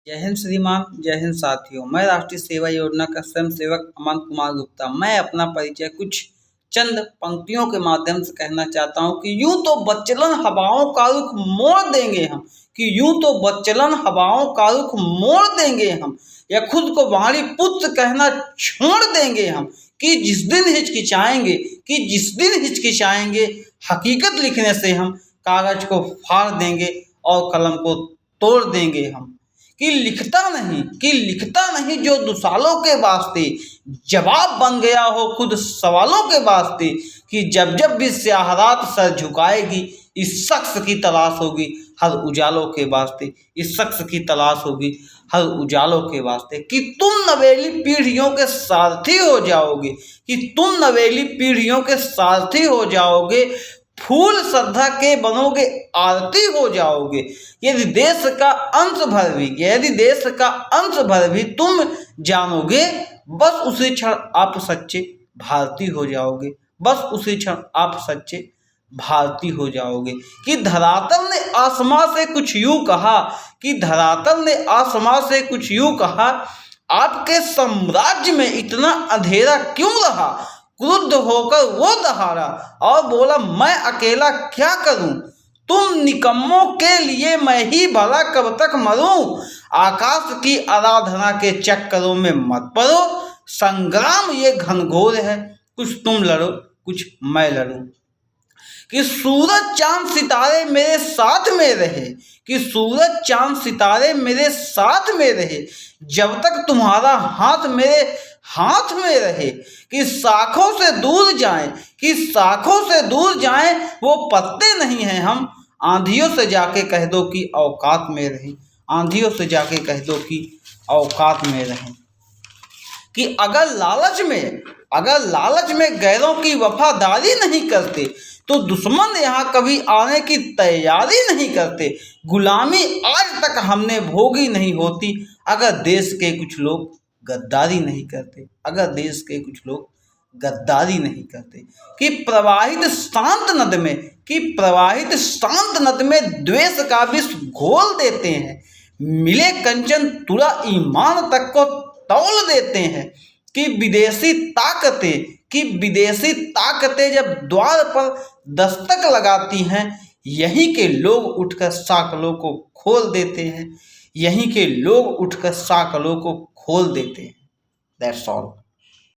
जय हिंद श्रीमान, जय हिंद साथियों। मैं राष्ट्रीय सेवा योजना का स्वयं सेवक अमन कुमार गुप्ता। मैं अपना परिचय कुछ चंद पंक्तियों के माध्यम से कहना चाहता हूं कि यूं तो बच्चलन हवाओं का रुख मोड़ देंगे हम, या खुद को वाणी पुत्र कहना छोड़ देंगे हम, कि जिस दिन हिचकिचाएंगे हकीकत लिखने से हम कागज को फाड़ देंगे और कलम को तोड़ देंगे हम। कि लिखता नहीं जो दुसालों के वास्ते, जवाब बन गया हो खुद सवालों के वास्ते। कि जब भी स्याहरात सर झुकाएगी इस शख्स की तलाश होगी हर उजालों के वास्ते, कि तुम नवेली पीढ़ियों के सारथी हो जाओगे, फूल श्रद्धा के बनोगे, आरती हो जाओगे। यदि देश का अंश भर भी तुम जानोगे, बस उसी क्षण आप सच्चे भारतीय हो जाओगे। कि धरातल ने आसमां से कुछ यूं कहा, आपके साम्राज्य में इतना अंधेरा क्यों रहा। क्रुद्ध होकर वो दहाड़ा और बोला, मैं अकेला क्या करूं, तुम निकम्मों के लिए मैं ही भला कब तक मरूं। आकाश की आराधना के चक्करों में मत पड़ो, संग्राम ये घनघोर है, कुछ तुम लड़ो कुछ मैं लड़ूं। कि सूरज चांद सितारे मेरे साथ में रहे, जब तक तुम्हारा हाथ मेरे हाथ में रहे। कि शाखों से दूर जाएं वो पत्ते नहीं हैं हम, आंधियों से जाके कह दो कि औकात में रहें। कि अगर लालच में गैरों की वफादारी नहीं करते, तो दुश्मन यहाँ कभी आने की तैयारी नहीं करते। गुलामी आज तक हमने भोगी नहीं होती, अगर देश के कुछ लोग गद्दारी नहीं करते। कि प्रवाहित शांत नद में द्वेष का विष घोल देते हैं, मिले कंचन तुला ईमान तक को तौल देते हैं। कि विदेशी ताकतें जब द्वार पर दस्तक लगाती हैं, यहीं के लोग उठकर साकलों को खोल देते हैं। That's all.